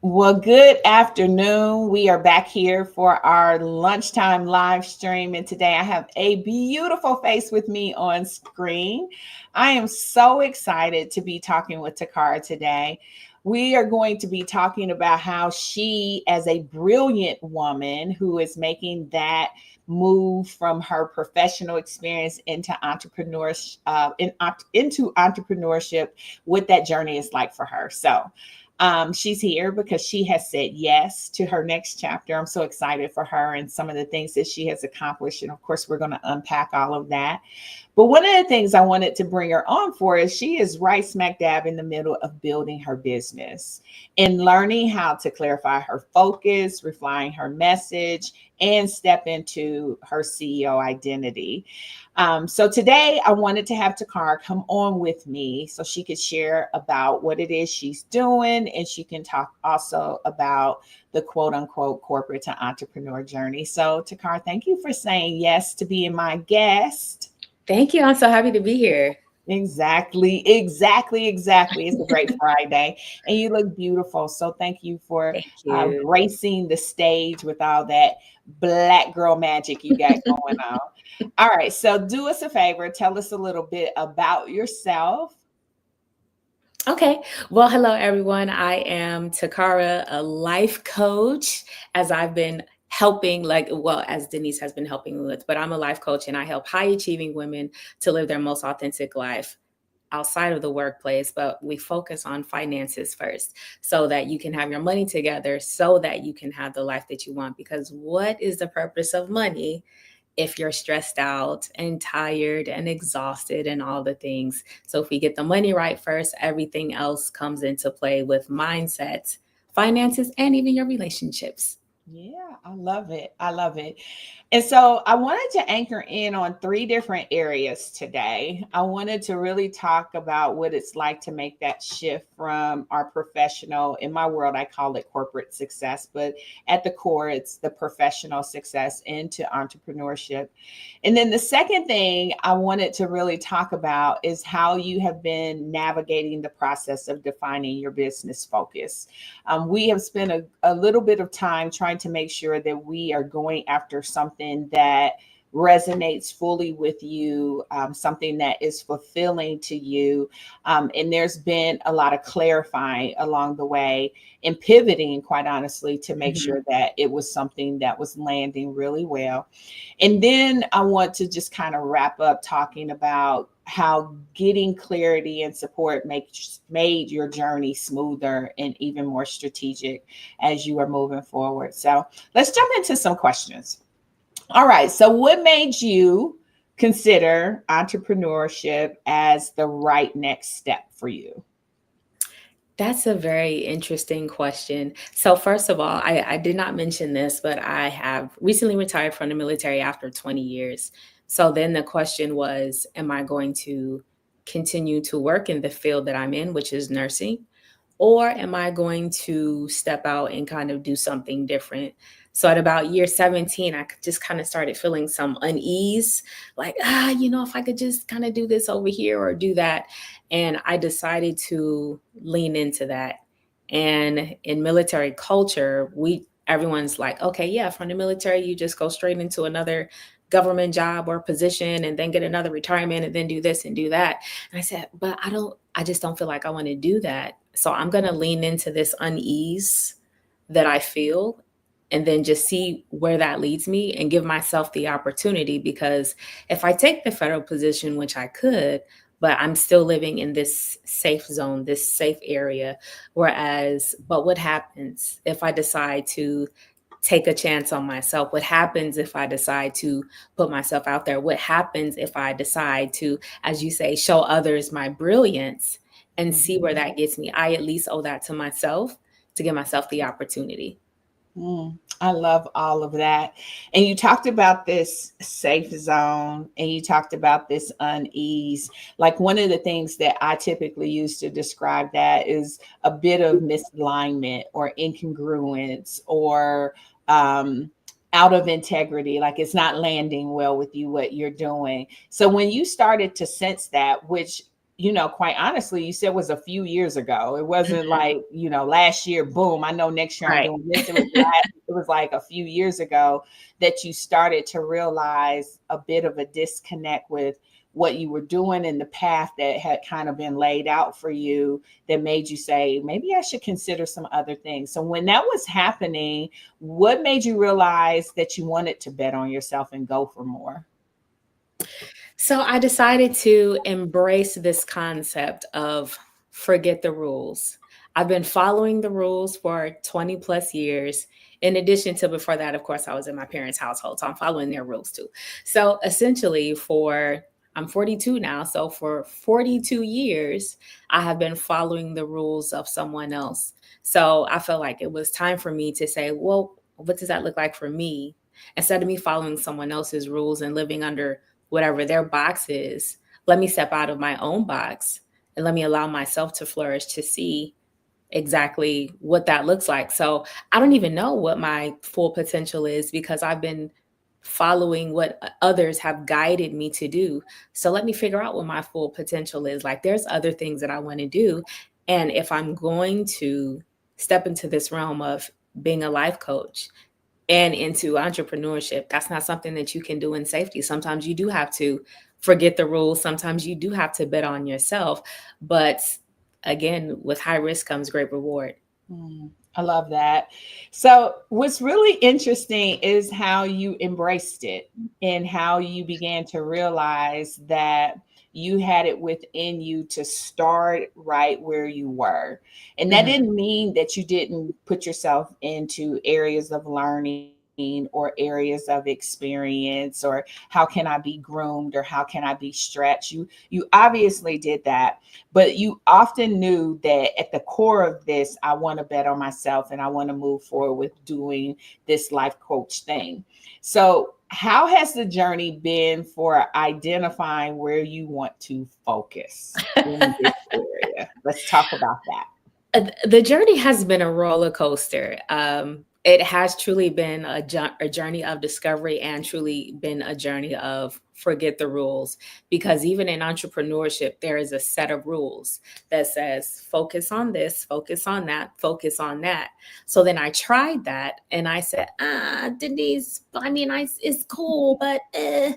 Well, good afternoon. We are back here for our lunchtime live stream. And today I have a beautiful face with me on screen. I am so excited to be talking with Taccarra today. We are going to be talking about how she, as a brilliant woman who is making that move from her professional experience into entrepreneurship, into entrepreneurship, what that journey is like for her. So, she's here because she has said yes to her next chapter. I'm so excited for her and some of the things that she has accomplished. And of course, we're going to unpack all of that. But one of the things I wanted to bring her on for is she is right smack dab in the middle of building her business and learning how to clarify her focus, refine her message, and step into her CEO identity. So today I wanted to have Taccarra come on with me so she could share about what it is she's doing, and she can talk also about the quote unquote corporate to entrepreneur journey. So Taccarra, thank you for saying yes to being my guest. Thank you. I'm so happy to be here. Exactly. It's a great Friday, and you look beautiful. So thank you for Thank you. gracing the stage with all that black girl magic you got going on. All right, so do us a favor, tell us a little bit about yourself. Okay. Well, hello, everyone. I am Taccarra, a life coach, as I've been helping, as Denise has been helping me with, but I'm a life coach and I help high achieving women to live their most authentic life outside of the workplace, but we focus on finances first so that you can have your money together so that you can have the life that you want. Because what is the purpose of money if you're stressed out and tired and exhausted and all the things? So if we get the money right first, everything else comes into play with mindsets, finances, and even your relationships. Yeah, I love it. I love it. And so I wanted to anchor in on three different areas today. I wanted to really talk about what it's like to make that shift from our professional, in my world, I call it corporate success, but at the core, it's the professional success into entrepreneurship. And then the second thing I wanted to really talk about is how you have been navigating the process of defining your business focus. We have spent a little bit of time trying to make sure that we are going after something that resonates fully with you, something that is fulfilling to you. And there's been a lot of clarifying along the way and pivoting, quite honestly, to make Mhm. sure that it was something that was landing really well. And then I want to just kind of wrap up talking about how getting clarity and support made your journey smoother and even more strategic as you are moving forward. So let's jump into some questions. All right. So, what made you consider entrepreneurship as the right next step for you? That's a very interesting question. So, first of all, I did not mention this, but I have recently retired from the military after 20 years. So, then the question was, am I going to continue to work in the field that I'm in, which is nursing? Or am I going to step out and kind of do something different? So at about year 17, I just kind of started feeling some unease, like, if I could just kind of do this over here or do that. And I decided to lean into that. And in military culture, everyone's like, okay, yeah, from the military, you just go straight into another government job or position and then get another retirement and then do this and do that. And I said, but I just don't feel like I want to do that. So I'm going to lean into this unease that I feel and then just see where that leads me and give myself the opportunity. Because if I take the federal position, which I could, but I'm still living in this safe zone, this safe area. But what happens if I decide to take a chance on myself? What happens if I decide to put myself out there? What happens if I decide to, as you say, show others my brilliance and see where Mhm. that gets me? I at least owe that to myself to give myself the opportunity. I love all of that. And you talked about this safe zone and you talked about this unease. Like one of the things that I typically use to describe that is a bit of misalignment or incongruence or out of integrity. Like it's not landing well with you, what you're doing. So when you started to sense that, which quite honestly, you said was a few years ago. It wasn't like, last year, boom, I know next year I'm Right. doing this. It was like a few years ago that you started to realize a bit of a disconnect with what you were doing in the path that had kind of been laid out for you, that made you say, maybe I should consider some other things. So when that was happening, what made you realize that you wanted to bet on yourself and go for more? So I decided to embrace this concept of forget the rules. I've been following the rules for 20 plus years. In addition to before that, of course, I was in my parents' household, so I'm following their rules too. So essentially, I'm 42 now. So for 42 years, I have been following the rules of someone else. So I felt like it was time for me to say, well, what does that look like for me? Instead of me following someone else's rules and living under whatever their box is, let me step out of my own box and let me allow myself to flourish to see exactly what that looks like. So I don't even know what my full potential is because I've been following what others have guided me to do. So let me figure out what my full potential is. Like there's other things that I want to do. And if I'm going to step into this realm of being a life coach, and into entrepreneurship, that's not something that you can do in safety. Sometimes you do have to forget the rules. Sometimes you do have to bet on yourself. But again, with high risk comes great reward. I love that. So, what's really interesting is how you embraced it and how you began to realize that you had it within you to start right where you were. And that Mhm. didn't mean that you didn't put yourself into areas of learning or areas of experience, or how can I be groomed, or how can I be stretched. You obviously did that, but you often knew that at the core of this, I want to bet on myself and I want to move forward with doing this life coach thing. So, how has the journey been for identifying where you want to focus in this area? Let's talk about that. The journey has been a roller coaster. It has truly been a journey of discovery and truly been a journey of forget the rules. Because even in entrepreneurship, there is a set of rules that says focus on this, focus on that, focus on that. So then I tried that and I said, Denise, I mean, it's cool, but I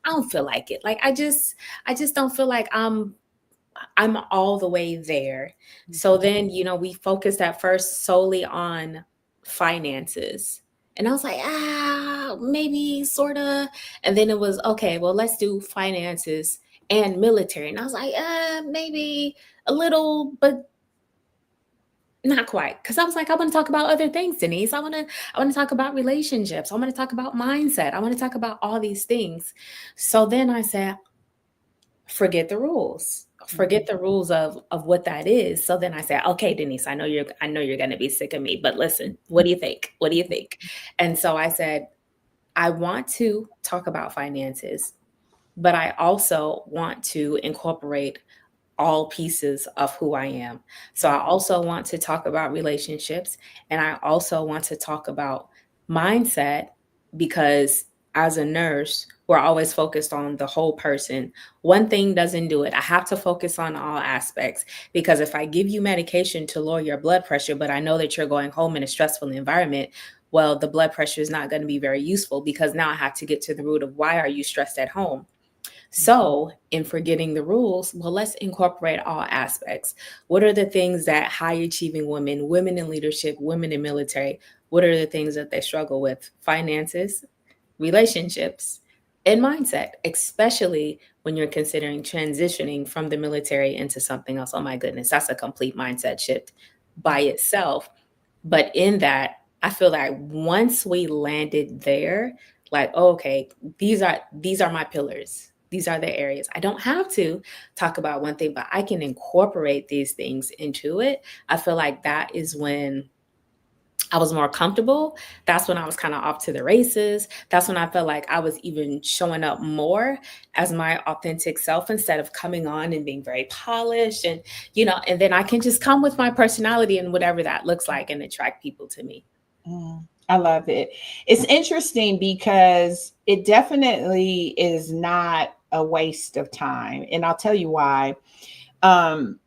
don't feel like it. Like I just don't feel like I'm all the way there. So Mhm. then, we focused at first solely on finances. And I was like, maybe sort of. And then it was, okay, well, let's do finances and military. And I was like, maybe a little, but not quite. Cause I was like, I want to talk about other things, Denise. I want to talk about relationships. I want to talk about mindset. I want to talk about all these things. So then I said, forget the rules. Forget Mhm. the rules of what that is. So then I said, okay, Denise, I know you're gonna be sick of me, but listen, what do you think? What do you think? And so I said, I want to talk about finances, but I also want to incorporate all pieces of who I am. So I also want to talk about relationships and I also want to talk about mindset because as a nurse, we're always focused on the whole person. One thing doesn't do it. I have to focus on all aspects because if I give you medication to lower your blood pressure, but I know that you're going home in a stressful environment, well, the blood pressure is not going to be very useful because now I have to get to the root of why are you stressed at home? So, in forgetting the rules, well, let's incorporate all aspects. What are the things that high achieving women, women in leadership, women in military, what are the things that they struggle with? Finances, relationships, and mindset, especially when you're considering transitioning from the military into something else. Oh my goodness, that's a complete mindset shift by itself. But in that, I feel like once we landed there, like, oh, okay, these are my pillars. These are the areas. I don't have to talk about one thing, but I can incorporate these things into it. I feel like that is when I was more comfortable. That's when I was kind of off to the races. That's when I felt like I was even showing up more as my authentic self instead of coming on and being very polished and then I can just come with my personality and whatever that looks like and attract people to me. I love it. It's interesting because it definitely is not a waste of time. And I'll tell you why. Um,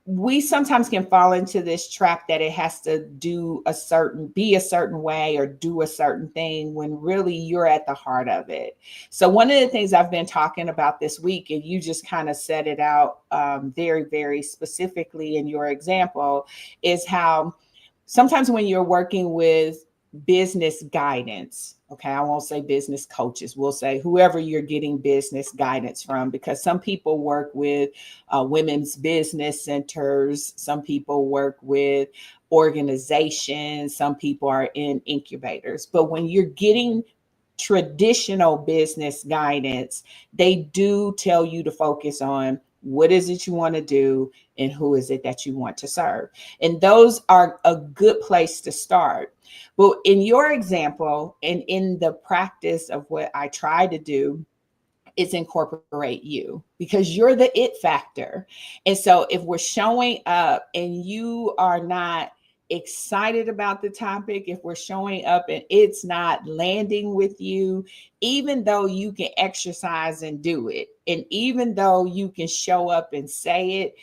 we sometimes can fall into this trap that it has to be a certain way or do a certain thing when really you're at the heart of it. So one of the things I've been talking about this week, and you just kind of set it out very, very specifically in your example, is how sometimes when you're working with business guidance, okay, I won't say business coaches, we'll say whoever you're getting business guidance from, because some people work with women's business centers, some people work with organizations, some people are in incubators. But when you're getting traditional business guidance, they do tell you to focus on what is it you want to do and who is it that you want to serve. And those are a good place to start. But in your example, and in the practice of what I try to do, is incorporate you because you're the it factor. And so if we're showing up and you are not excited about the topic, if we're showing up and it's not landing with you, even though you can exercise and do it, and even though you can show up and say it,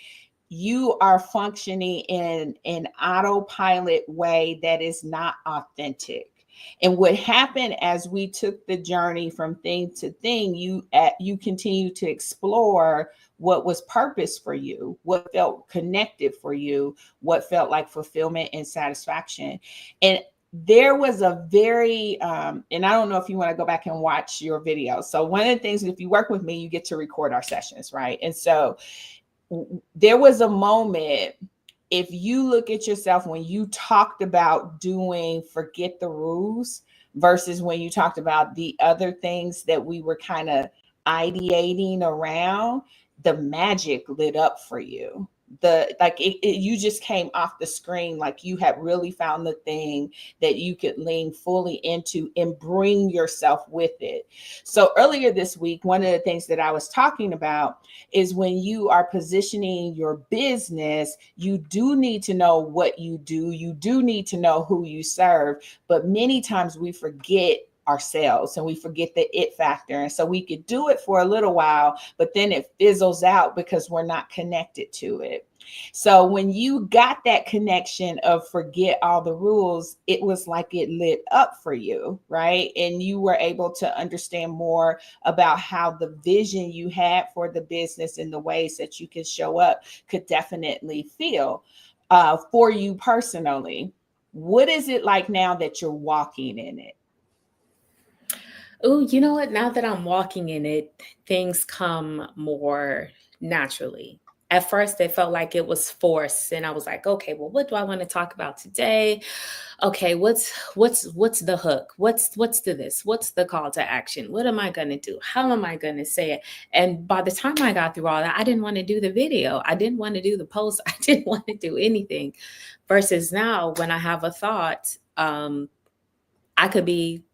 you are functioning in an autopilot way that is not authentic. And what happened as we took the journey from thing to thing, you continue to explore what was purpose for you, what felt connected for you, what felt like fulfillment and satisfaction. And there was a very and I don't know if you want to go back and watch your video. So one of the things, if you work with me, you get to record our sessions, right? And so there was a moment, if you look at yourself when you talked about doing forget the rules versus when you talked about the other things that we were kind of ideating around, the magic lit up for you. You just came off the screen like you had really found the thing that you could lean fully into and bring yourself with it. So earlier this week, one of the things that I was talking about is when you are positioning your business, you do need to know what you do. You do need to know who you serve. But many times we forget ourselves and we forget the it factor. And so we could do it for a little while, but then it fizzles out because we're not connected to it. So when you got that connection of forget all the rules, it was like it lit up for you, right? And you were able to understand more about how the vision you had for the business and the ways that you could show up could definitely feel for you personally. What is it like now that you're walking in it? Oh, you know what? Now that I'm walking in it, things come more naturally. At first, it felt like it was forced, and I was like, "Okay, well, what do I want to talk about today? Okay, what's the hook? What's the this? What's the call to action? What am I going to do? How am I going to say it?" And by the time I got through all that, I didn't want to do the video. I didn't want to do the post. I didn't want to do anything. Versus now, when I have a thought, I could be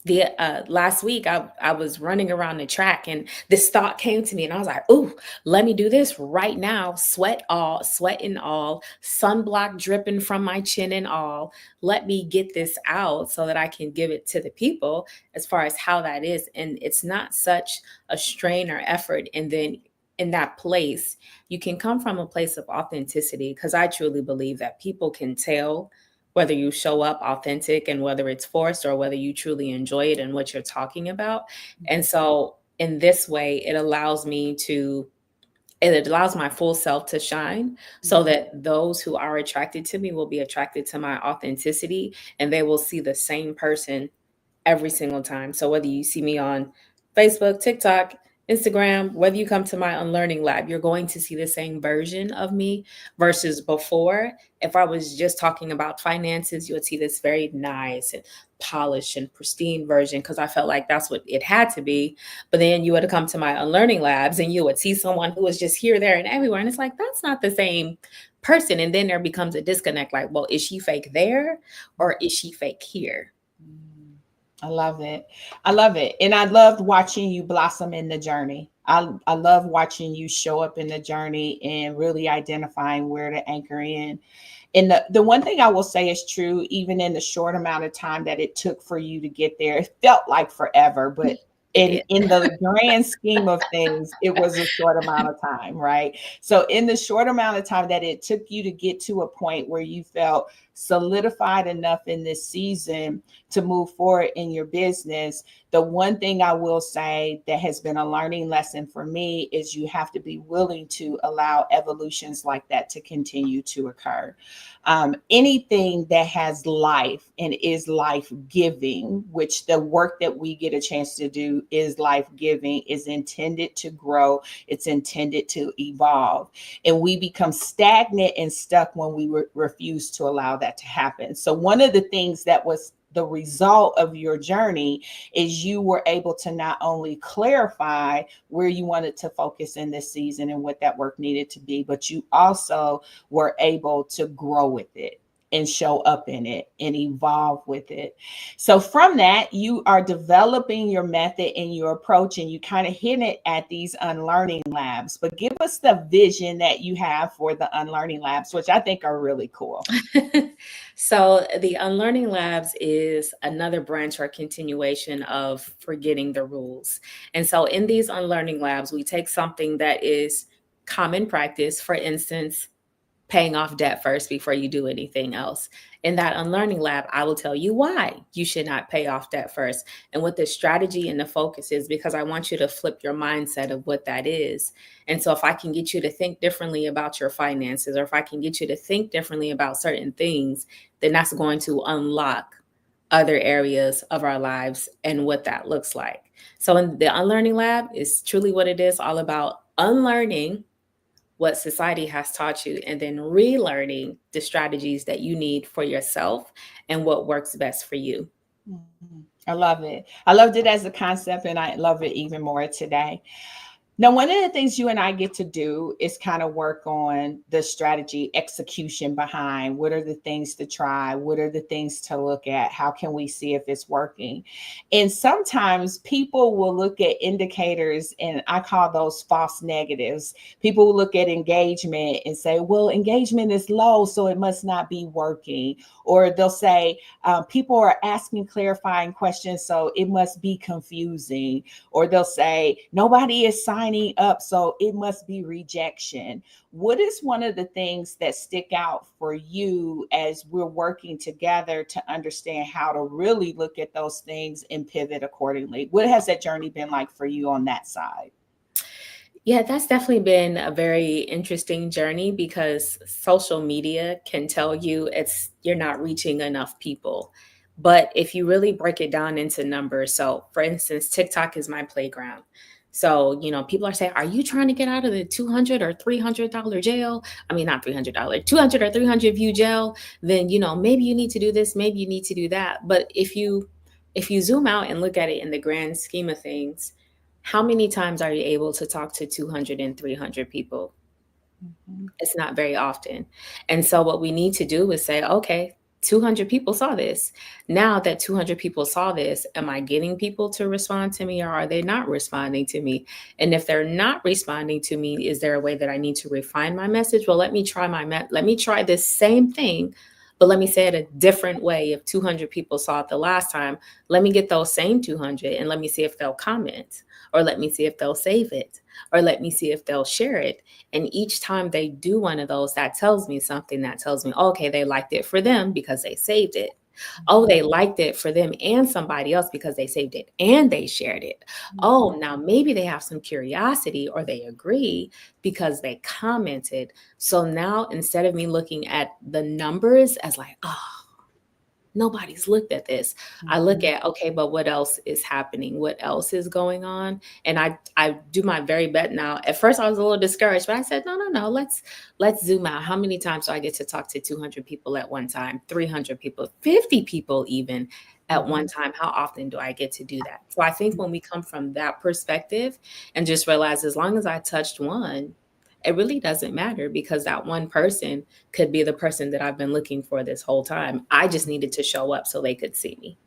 the last week I was running around the track and this thought came to me and I was like, "Oh, let me do this right now. Sweat and all, sunblock dripping from my chin and all. Let me get this out so that I can give it to the people as far as how that is." And it's not such a strain or effort. And then in that place, you can come from a place of authenticity because I truly believe that people can tell whether you show up authentic and whether it's forced or whether you truly enjoy it and what you're talking about. And so in this way, it allows my full self to shine so that those who are attracted to me will be attracted to my authenticity and they will see the same person every single time. So whether you see me on Facebook, TikTok, Instagram, whether you come to my unlearning lab, you're going to see the same version of me versus before. If I was just talking about finances, you would see this very nice and polished and pristine version because I felt like that's what it had to be. But then you would come to my unlearning labs and you would see someone who was just here, there, and everywhere. And it's like, that's not the same person. And then there becomes a disconnect like, well, is she fake there or is she fake here? I love it. I love it. And I loved watching you blossom in the journey. I love watching you show up in the journey and really identifying where to anchor in. And the one thing I will say is true, even in the short amount of time that it took for you to get there, it felt like forever, but It did. In the grand scheme of things, it was a short amount of time, right? So in the short amount of time that it took you to get to a point where you felt solidified enough in this season to move forward in your business, the one thing I will say that has been a learning lesson for me is you have to be willing to allow evolutions like that to continue to occur. Anything that has life and is life giving, which the work that we get a chance to do is life giving, is intended to grow, it's intended to evolve. And we become stagnant and stuck when we refuse to allow that to happen. So, one of the things that was the result of your journey is you were able to not only clarify where you wanted to focus in this season and what that work needed to be, but you also were able to grow with it and show up in it and evolve with it. So from that, you are developing your method and your approach, and you kind of hit it at these unlearning labs. But give us the vision that you have for the unlearning labs, which I think are really cool. So the Unlearning Labs is another branch or continuation of forgetting the rules. And so in these Unlearning Labs, we take something that is common practice, for instance, paying off debt first before you do anything else. In that unlearning lab, I will tell you why you should not pay off debt first and what the strategy and the focus is, because I want you to flip your mindset of what that is. And so if I can get you to think differently about your finances, or if I can get you to think differently about certain things, then that's going to unlock other areas of our lives and what that looks like. So in the unlearning lab is truly what it is, all about unlearning what society has taught you and then relearning the strategies that you need for yourself and what works best for you. I love it. I loved it as a concept, and I love it even more today. Now, one of the things you and I get to do is kind of work on the strategy execution behind what are the things to try, what are the things to look at, how can we see if it's working. And sometimes people will look at indicators, and I call those false negatives. People will look at engagement and say, well, engagement is low, so it must not be working. Or they'll say, people are asking clarifying questions, so it must be confusing. Or they'll say, nobody is signing up, so it must be rejection. What is one of the things that stick out for you as we're working together to understand how to really look at those things and pivot accordingly? What has that journey been like for you on that side? Yeah, that's definitely been a very interesting journey because social media can tell you you're not reaching enough people. But if you really break it down into numbers, so for instance, TikTok is my playground. So, people are saying, are you trying to get out of the 200 or $300 jail? I mean, not $300, 200 or 300 view jail, then, maybe you need to do this, maybe you need to do that. But if you zoom out and look at it in the grand scheme of things, how many times are you able to talk to 200 and 300 people? Mhm. It's not very often. And so what we need to do is say, okay, 200 people saw this. Now that 200 people saw this, am I getting people to respond to me, or are they not responding to me? And if they're not responding to me, is there a way that I need to refine my message? Well, let me try let me try this same thing, but let me say it a different way. If 200 people saw it the last time, let me get those same 200 and let me see if they'll comment, or let me see if they'll save it, or let me see if they'll share it. And each time they do one of those, that tells me something. That tells me, okay, they liked it for them because they saved it. Oh, they liked it for them and somebody else because they saved it and they shared it. Oh, now maybe they have some curiosity or they agree because they commented. So now instead of me looking at the numbers as like, oh, nobody's looked at this, I look Mhm. at, okay, but what else is happening? What else is going on? And I do my very best now. At first I was a little discouraged, but I said, no, no, no, let's zoom out. How many times do I get to talk to 200 people at one time, 300 people, 50 people even at one Mhm. time? How often do I get to do that? So I think when we come from that perspective and just realize as long as I touched one, it really doesn't matter, because that one person could be the person that I've been looking for this whole time. I just needed to show up so they could see me.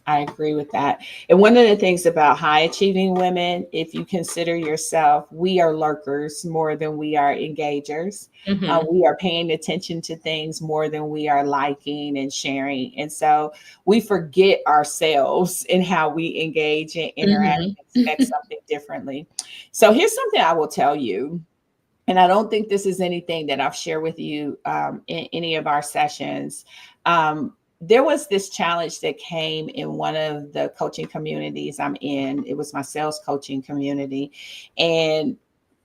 I agree with that. And one of the things about high achieving women, if you consider yourself, we are lurkers more than we are engagers. Hmm. We are paying attention to things more than we are liking and sharing. And so we forget ourselves in how we engage and interact Hmm. and expect something differently. So here's something I will tell you. And I don't think this is anything that I've shared with you in any of our sessions. There was this challenge that came in one of the coaching communities I'm in. It was my sales coaching community. And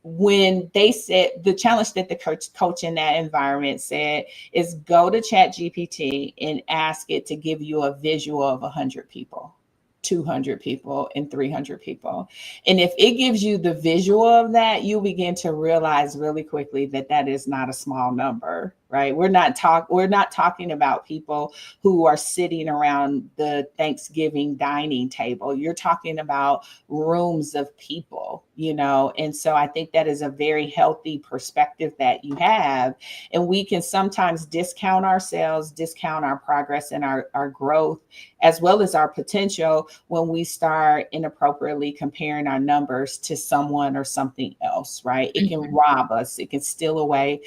when they said the challenge that the coach in that environment said is go to chat gpt and ask it to give you a visual of 100 people, 200 people, and 300 people. And if it gives you the visual of that, you begin to realize really quickly that that is not a small number, right? We're not talking about people who are sitting around the Thanksgiving dining table. You're talking about rooms of people, you know. And so I think that is a very healthy perspective that you have. And we can sometimes discount ourselves, discount our progress and our growth, as well as our potential when we start inappropriately comparing our numbers to someone or something else, right? It can rob us, it can steal away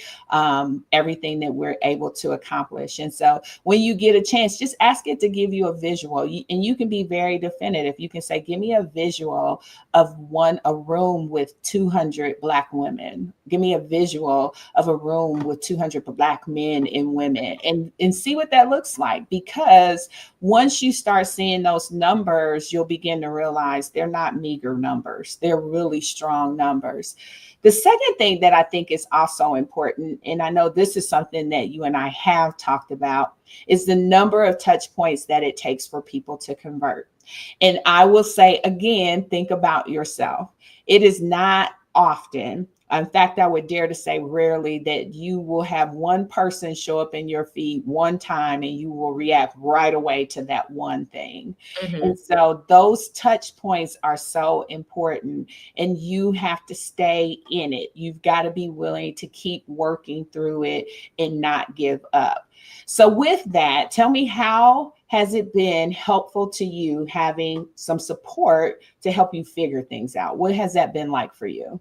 everything that we're able to accomplish. And so when you get a chance, just ask it to give you a visual. And you can be very definitive. You can say, give me a visual of a room with 200 Black women. Give me a visual of a room with 200 Black men and women, and see what that looks like. Because once you start seeing those numbers, you'll begin to realize they're not meager numbers. They're really strong numbers. The second thing that I think is also important, and I know this is something that you and I have talked about, is the number of touch points that it takes for people to convert. And I will say again, think about yourself. It is not often, in fact, I would dare to say rarely, that you will have one person show up in your feed one time and you will react right away to that one thing. Hmm. And so those touch points are so important, and you have to stay in it. You've got to be willing to keep working through it and not give up. So with that, tell me, how has it been helpful to you having some support to help you figure things out? What has that been like for you?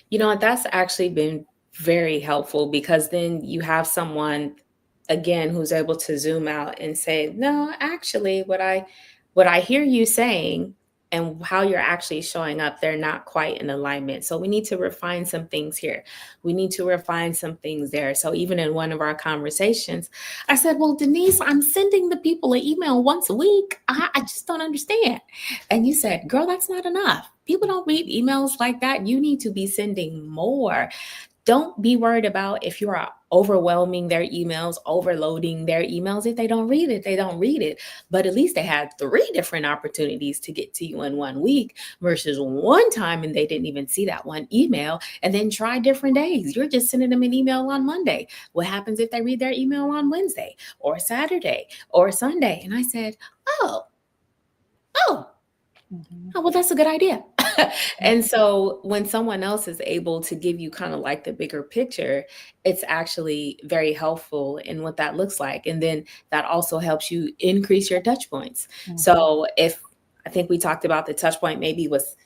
You know what? That's actually been very helpful because then you have someone again who's able to zoom out and say, "No, actually what I hear you saying and how you're actually showing up, they're not quite in alignment. So we need to refine some things here. We need to refine some things there." So even in one of our conversations, I said, "Well, Denise, I'm sending the people an email once a week. I just don't understand." And you said, "Girl, that's not enough. People don't read emails like that. You need to be sending more." Don't be worried about if you are overwhelming their emails, overloading their emails. If they don't read it, they don't read it. But at least they had three different opportunities to get to you in one week versus one time and they didn't even see that one email, and then try different days. You're just sending them an email on Monday. What happens if they read their email on Wednesday or Saturday or Sunday? And I said, oh, oh, Mhm. oh, well, that's a good idea. And so when someone else is able to give you kind of like the bigger picture, it's actually very helpful in what that looks like. And then that also helps you increase your touch points. Mhm. So if I think we talked about the touch point maybe was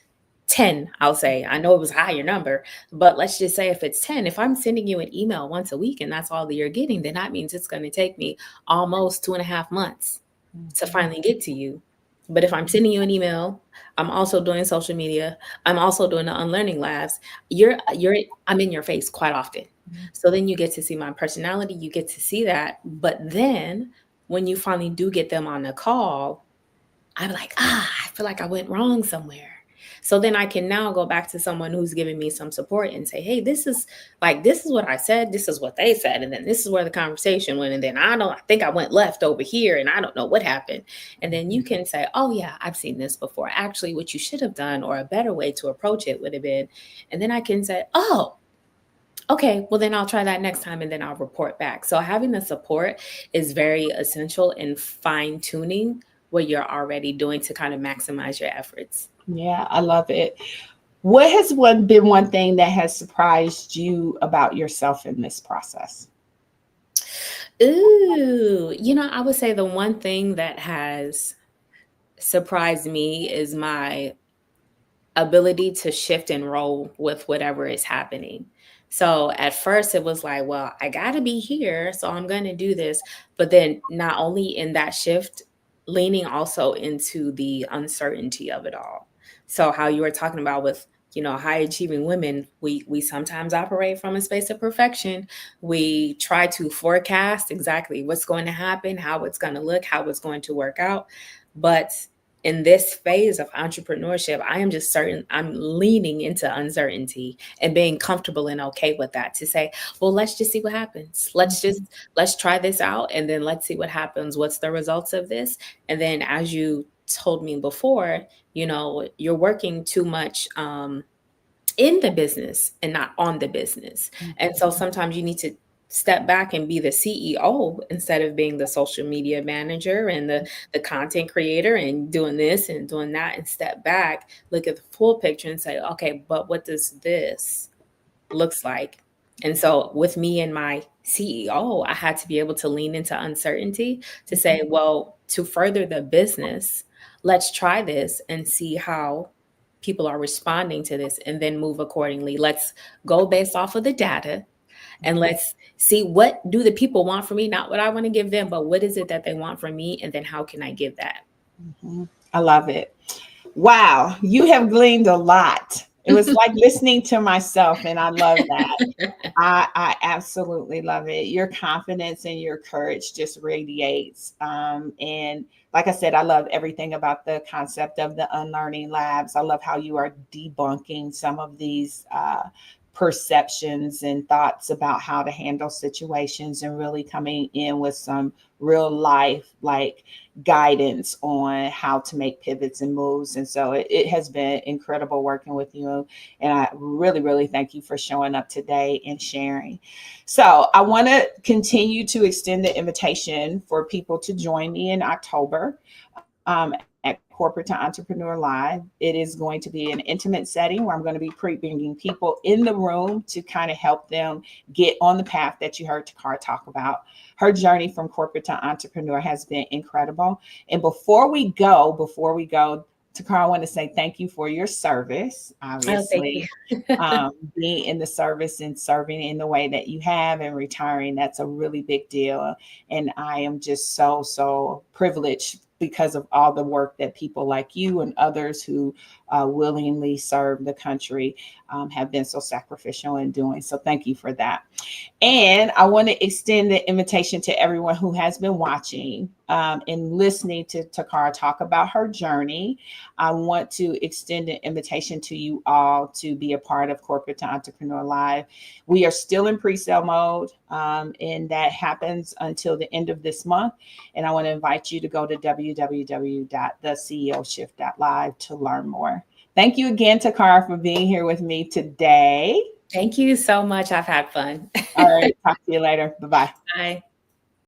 10, I'll say. I know it was a higher number, but let's just say if it's 10, if I'm sending you an email once a week and that's all that you're getting, then that means it's going to take me almost 2.5 months to Mhm. finally get to you. But if I'm sending you an email, I'm also doing social media, I'm also doing the unlearning labs, I'm in your face quite often. So then you get to see my personality, you get to see that. But then when you finally do get them on the call, I'm like, I feel like I went wrong somewhere. So then I can now go back to someone who's giving me some support and say, hey, this is what I said, this is what they said, and then this is where the conversation went. And then I think I went left over here and I don't know what happened. And then you can say, oh yeah, I've seen this before. Actually, what you should have done or a better way to approach it would have been. And then I can say, oh, okay, well then I'll try that next time and then I'll report back. So having the support is very essential in fine tuning what you're already doing to kind of maximize your efforts. Yeah, I love it. What has been one thing that has surprised you about yourself in this process? Ooh, I would say the one thing that has surprised me is my ability to shift and roll with whatever is happening. So at first it was like, well, I got to be here, so I'm going to do this. But then not only in that shift, leaning also into the uncertainty of it all. So how you were talking about with, high achieving women, we sometimes operate from a space of perfection. We try to forecast exactly what's going to happen, how it's going to look, how it's going to work out. But in this phase of entrepreneurship, I am just certain I'm leaning into uncertainty and being comfortable and okay with that to say, well, let's just see what happens. Let's try this out and then let's see what happens. What's the results of this? And then as you told me before, you're working too much in the business and not on the business. And so sometimes you need to step back and be the CEO instead of being the social media manager and the content creator and doing this and doing that, and step back, look at the full picture and say, okay, but what does this looks like? And so with me and my CEO, I had to be able to lean into uncertainty to say, well, to further the business, let's try this and see how people are responding to this and then move accordingly. Let's go based off of the data and let's see, what do the people want from me? Not what I want to give them, but what is it that they want from me? And then how can I give that? I love it. Wow, you have gleaned a lot. It was like listening to myself, and I love that. I absolutely love it. Your confidence and your courage just radiates. And like I said, I love everything about the concept of the unlearning labs. I love how you are debunking some of these perceptions and thoughts about how to handle situations and really coming in with some real life like guidance on how to make pivots and moves. And so it has been incredible working with you. And I really, really thank you for showing up today and sharing. So I want to continue to extend the invitation for people to join me in October at Corporate to Entrepreneur Live. It is going to be an intimate setting where I'm going to be bringing people in the room to kind of help them get on the path that you heard Taccarra talk about. Her journey from corporate to entrepreneur has been incredible. And before we go, Taccarra, I want to say thank you for your service. Oh, thank you. Obviously, being in the service and serving in the way that you have and retiring, that's a really big deal. And I am just so privileged because of all the work that people like you and others who willingly serve the country have been so sacrificial in doing. So thank you for that. And I want to extend the invitation to everyone who has been watching and listening to Taccarra talk about her journey. I want to extend an invitation to you all to be a part of Corporate to Entrepreneur Live. We are still in pre-sale mode, and that happens until the end of this month. And I want to invite you to go to www.theceoshift.live to learn more. Thank you again, Taccarra, for being here with me today. Thank you so much. I've had fun. All right. Talk to you later. Bye-bye. Bye.